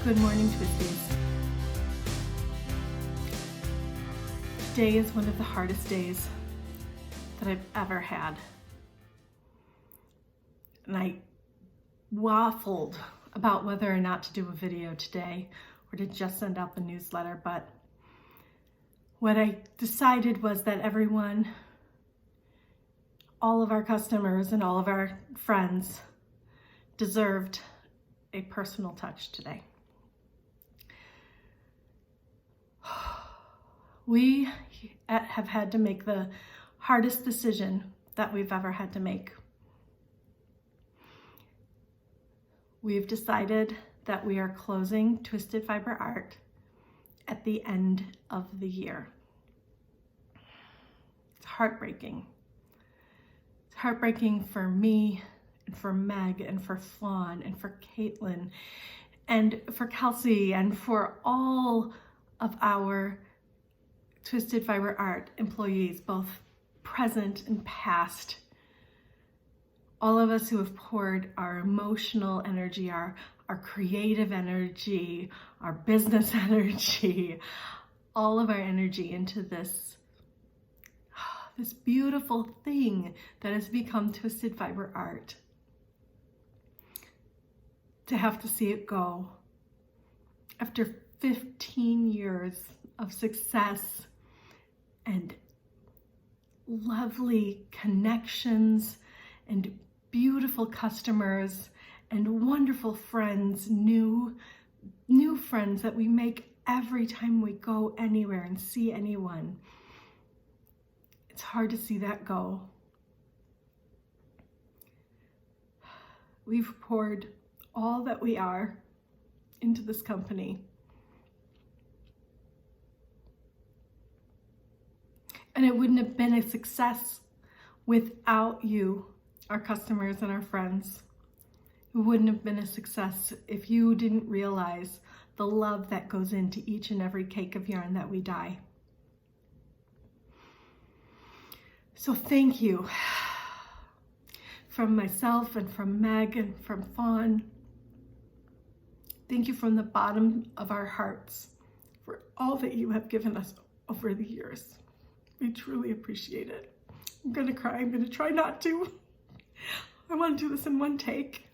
Good morning, Twisties. Today is one of the hardest days that I've ever had. And I waffled about whether or not to do a video today or to just send out the newsletter, but what I decided was that everyone, all of our customers and all of our friends deserved a personal touch today. We have had to make the hardest decision that we've ever had to make. We've decided that we are closing Twisted Fiber Art at the end of the year. It's heartbreaking. It's heartbreaking for me and for Meg and for Fawn and for Caitlin and for Kelsey and for all of our Twisted Fiber Art employees, both present and past. All of us who have poured our emotional energy, our creative energy, our business energy, all of our energy into this beautiful thing that has become Twisted Fiber Art. To have to see it go after 15 years of success and lovely connections and beautiful customers and wonderful friends, new friends that we make every time we go anywhere and see anyone. It's hard to see that go. We've poured all that we are into this company. And it wouldn't have been a success without you, our customers and our friends. It wouldn't have been a success if you didn't realize the love that goes into each and every cake of yarn that we dye. So thank you from myself and from Meg and from Fawn. Thank you from the bottom of our hearts for all that you have given us over the years. We truly appreciate it. I'm gonna cry. I'm gonna try not to. I want to do this in one take.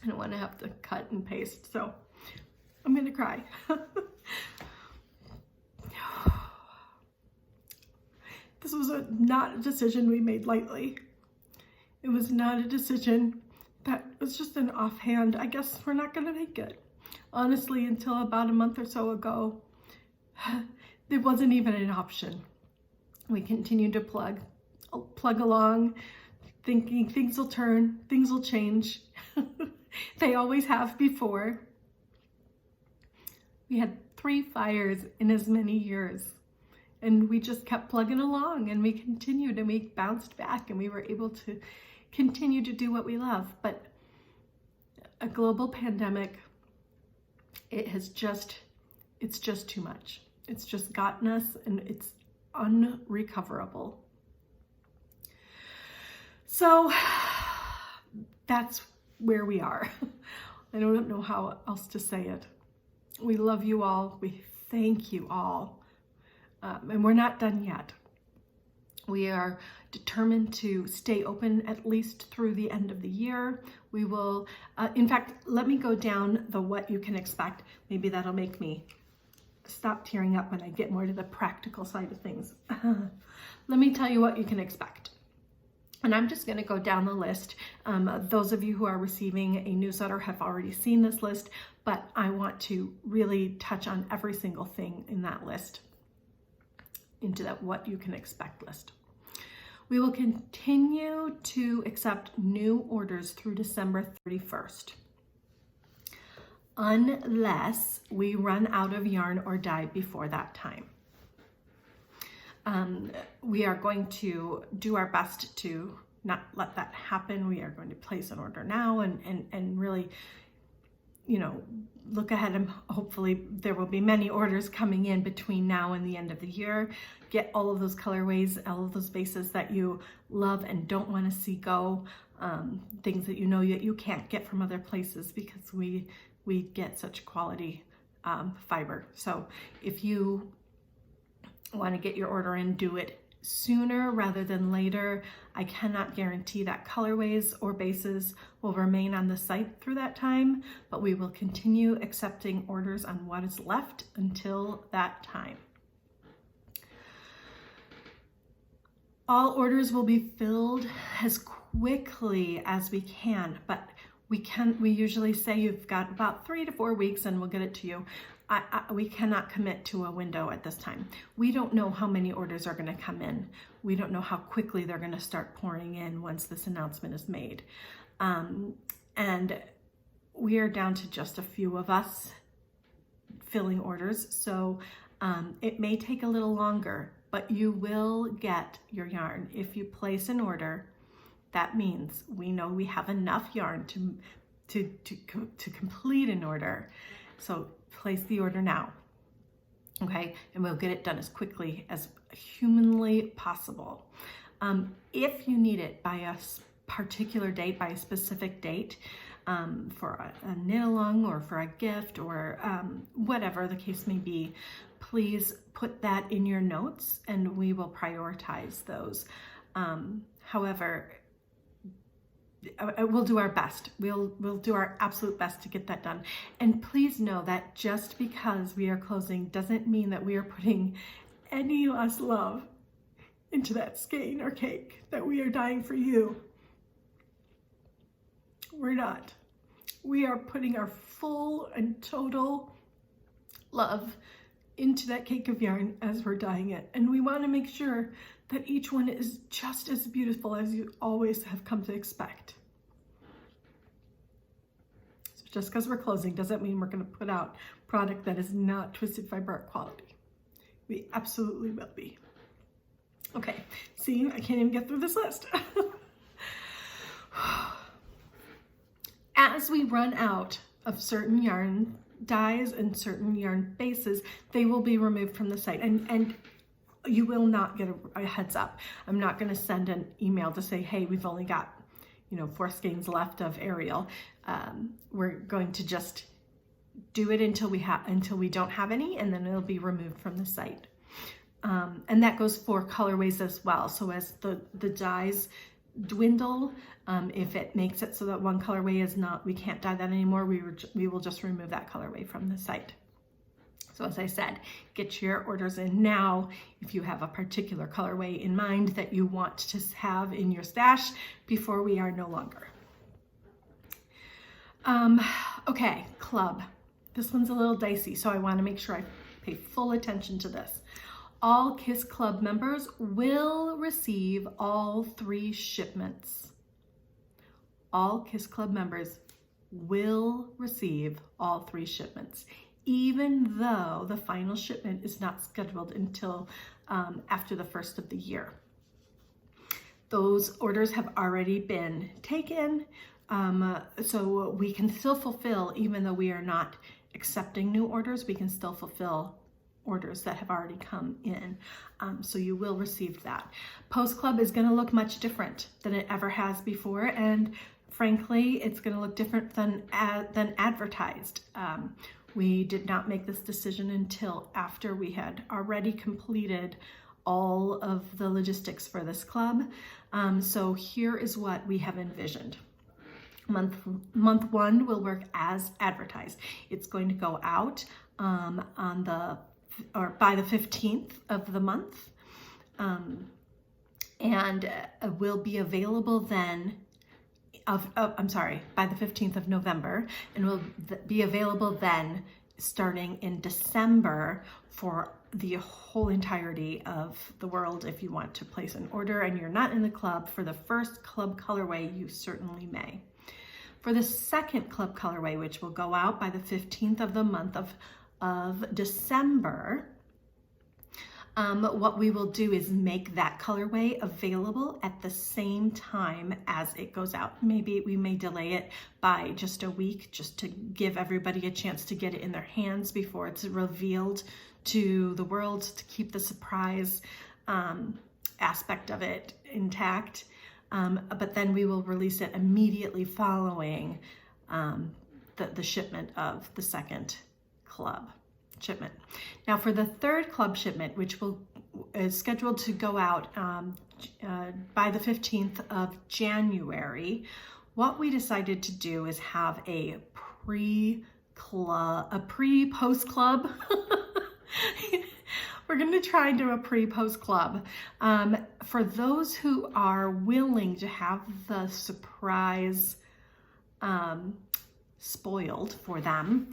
I don't want to have to cut and paste, so I'm gonna cry. This was not a decision we made lightly. It was not a decision that was just an offhand, I guess we're not gonna make it. Honestly, until about a month or so ago, it wasn't even an option. We continued to plug along, thinking things will turn, things will change. They always have before. We had 3 fires in as many years, and we just kept plugging along, and we continued, and we bounced back, and we were able to continue to do what we love. But a global pandemic, it's just too much. It's just gotten us, and it's unrecoverable. So that's where we are. I don't know how else to say it. We love you all. We thank you all. And we're not done yet. We are determined to stay open at least through the end of the year. We will, in fact, let me go down the what you can expect. Maybe that'll make me stop tearing up when I get more to the practical side of things. Let me tell you what you can expect. And I'm just gonna go down the list. Those of you who are receiving a newsletter have already seen this list, but I want to really touch on every single thing in that list, into that what you can expect list. We will continue to accept new orders through December 31st. Unless we run out of yarn or dye before that time. We are going to do our best to not let that happen. We are going to place an order now and really, look ahead, and hopefully there will be many orders coming in between now and the end of the year. Get all of those colorways, all of those bases that you love and don't want to see go. Things that you know that you can't get from other places, because we we get such quality fiber. So if you want to get your order in, do it sooner rather than later. I cannot guarantee that colorways or bases will remain on the site through that time, but we will continue accepting orders on what is left until that time. All orders will be filled as quickly as we can, but we usually say you've got about 3 to 4 weeks and we'll get it to you. We cannot commit to a window at this time. We don't know how many orders are going to come in. We don't know how quickly they're going to start pouring in once this announcement is made. And we are down to just a few of us filling orders. So it may take a little longer, but you will get your yarn. If you place an order, that means we know we have enough yarn to complete an order. So place the order now, okay? And we'll get it done as quickly as humanly possible. If you need it by a particular date, by a specific date, for a knit along or for a gift or whatever the case may be, please put that in your notes and we will prioritize those. However, we'll do our best. We'll do our absolute best to get that done. And please know that just because we are closing doesn't mean that we are putting any less love into that skein or cake, that we are dying for you. We're not. We are putting our full and total love into that cake of yarn as we're dyeing it. And we want to make sure that each one is just as beautiful as you always have come to expect. So just because we're closing doesn't mean we're going to put out product that is not twisted fiber art quality. We absolutely will be. Okay, see, I can't even get through this list. As we run out of certain yarn dyes and certain yarn bases, they will be removed from the site. And you will not get a heads up. I'm not going to send an email to say, hey, we've only got, 4 skeins left of Ariel. We're going to just do it until we don't have any, and then it'll be removed from the site. And that goes for colorways as well. So as the dyes dwindle, if it makes it so that one colorway is not, we can't dye that anymore, we will just remove that colorway from the site. So as I said, get your orders in now if you have a particular colorway in mind that you want to have in your stash before we are no longer. Okay, club. This one's a little dicey, so I want to make sure I pay full attention to this. All KISS Club members will receive all 3 shipments. All KISS Club members will receive all 3 shipments, even though the final shipment is not scheduled until after the 1st of the year. Those orders have already been taken, so we can still fulfill, even though we are not accepting new orders, we can still fulfill orders that have already come in. So you will receive that. Post Club is going to look much different than it ever has before, and frankly, it's going to look different than advertised. We did not make this decision until after we had already completed all of the logistics for this club. So here is what we have envisioned. Month 1 will work as advertised. It's going to go out by the 15th of the month, and will be available then by the 15th of November, and will be available then starting in December for the whole entirety of the world. If you want to place an order and you're not in the club for the first club colorway, you certainly may. For the second club colorway, which will go out by the 15th of the month of December, what we will do is make that colorway available at the same time as it goes out. Maybe we may delay it by just a week, just to give everybody a chance to get it in their hands before it's revealed to the world, to keep the surprise aspect of it intact. But then we will release it immediately following the shipment of the second club shipment. Now for the third club shipment, which is scheduled to go out by the 15th of January, what we decided to do is have a pre-post club. We're going to try and do a pre-post club. For those who are willing to have the surprise spoiled for them,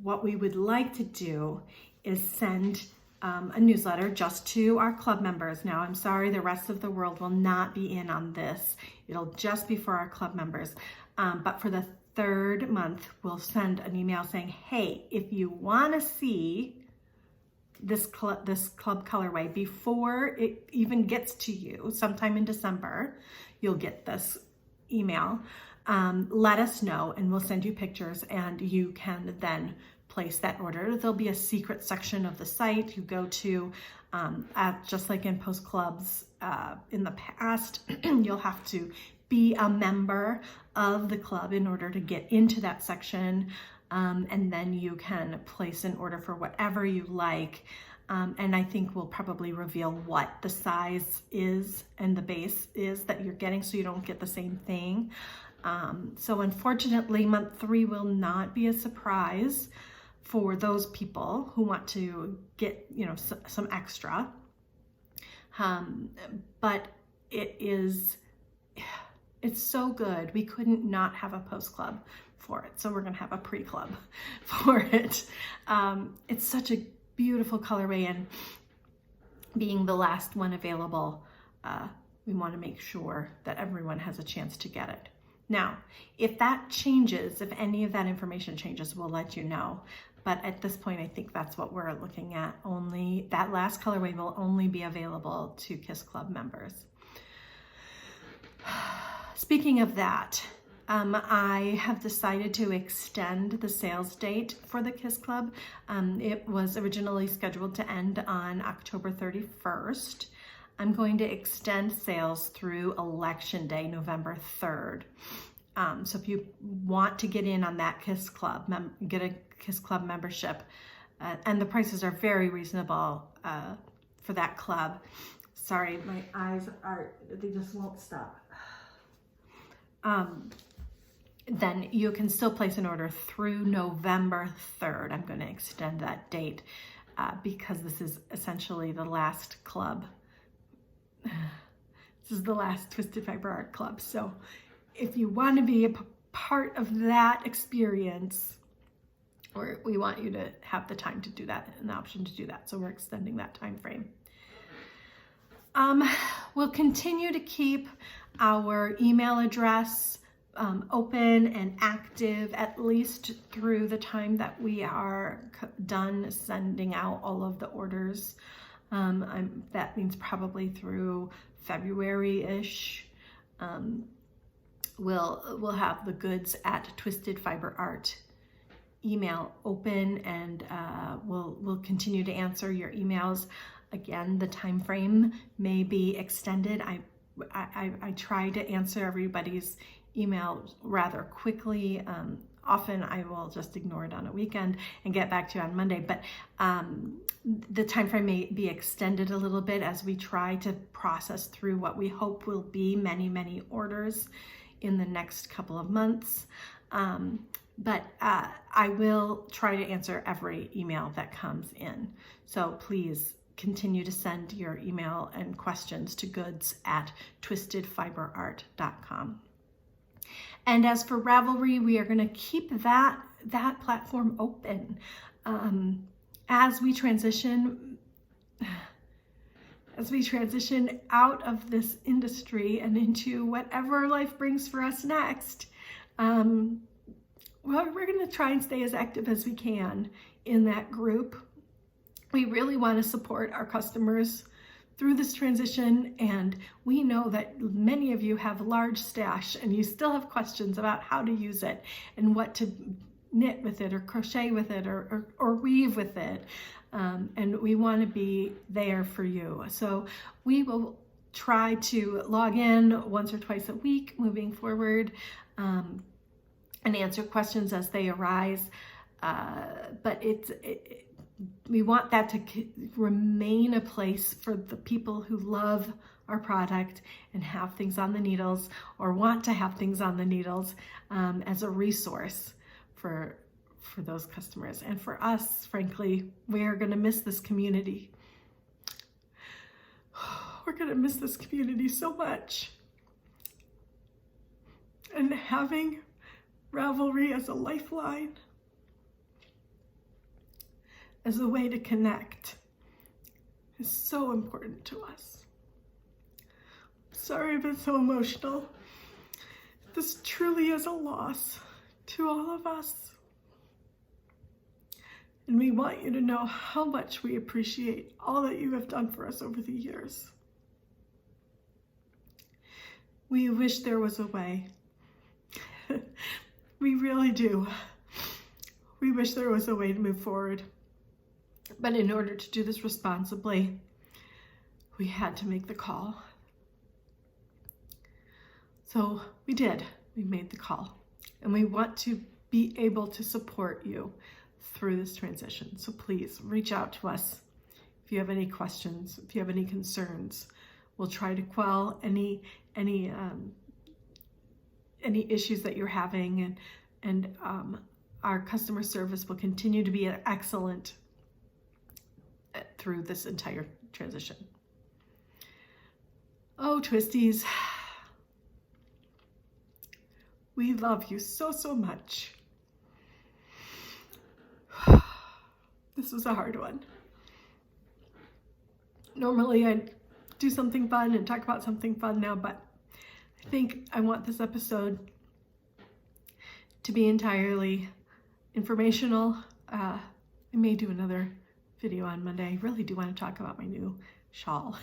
what we would like to do is send a newsletter just to our club members. Now, I'm sorry, the rest of the world will not be in on this. It'll just be for our club members. But for the third month, we'll send an email saying, hey, if you want to see this club colorway before it even gets to you, sometime in December, you'll get this email. Let us know and we'll send you pictures, and you can then place that order. There'll be a secret section of the site you go to, just like in post clubs in the past. You'll have to be a member of the club in order to get into that section, and then you can place an order for whatever you like. And I think we'll probably reveal what the size is and the base is that you're getting, so you don't get the same thing. So unfortunately, month 3 will not be a surprise for those people who want to get, some extra. But it's so good. We couldn't not have a post club for it. So we're going to have a pre-club for it. It's such a beautiful colorway, and being the last one available, we want to make sure that everyone has a chance to get it. Now, if that changes, if any of that information changes, we'll let you know. But at this point, I think that's what we're looking at. Only that last colorway will only be available to KISS Club members. Speaking of that, I have decided to extend the sales date for the KISS Club. It was originally scheduled to end on October 31st. I'm going to extend sales through Election Day, November 3rd. So if you want to get in on that KISS Club, get a KISS Club membership, and the prices are very reasonable for that club. Sorry, my eyes they just won't stop. Then you can still place an order through November 3rd. I'm going to extend that date because this is essentially the last club. This is the last Twisted Fiber Art Club. So if you want to be a part of that experience, or we want you to have the time to do that and the option to do that. So we're extending that time frame. We'll continue to keep our email address open and active at least through the time that we are done sending out all of the orders. That means probably through February-ish. We'll have the goods at Twisted Fiber Art email open, and we'll continue to answer your emails. Again, the time frame may be extended. I try to answer everybody's email rather quickly. Often I will just ignore it on a weekend and get back to you on Monday, but the time frame may be extended a little bit as we try to process through what we hope will be many, many orders in the next couple of months. But I will try to answer every email that comes in. So please continue to send your email and questions to goods@twistedfiberart.com. And as for Ravelry, we are going to keep that platform open as we transition out of this industry and into whatever life brings for us next. Well, we're going to try and stay as active as we can in that group. We really want to support our customers through this transition, and we know that many of you have large stash and you still have questions about how to use it and what to knit with it or crochet with it or weave with it, and we want to be there for you. So we will try to log in once or twice a week moving forward, and answer questions as they arise. But we want that to remain a place for the people who love our product and have things on the needles, or want to have things on the needles, as a resource for those customers. And for us, frankly, we are going to miss this community. We're going to miss this community so much. And having Ravelry as a lifeline, as a way to connect, is so important to us. Sorry I've been so emotional. This truly is a loss to all of us. And we want you to know how much we appreciate all that you have done for us over the years. We wish there was a way. We really do. We wish there was a way to move forward. But in order to do this responsibly, we had to make the call. So we did. We made the call. And we want to be able to support you through this transition. So please reach out to us if you have any questions, if you have any concerns. We'll try to quell any issues that you're having, and our customer service will continue to be excellent through this entire transition. Oh, Twisties, we love you so, so much. This was a hard one. Normally I'd do something fun and talk about something fun now, but I think I want this episode to be entirely informational. I may do another video on Monday. I really do want to talk about my new shawl.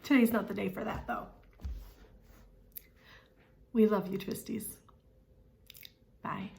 Today's not the day for that, though. We love you, Twisties. Bye.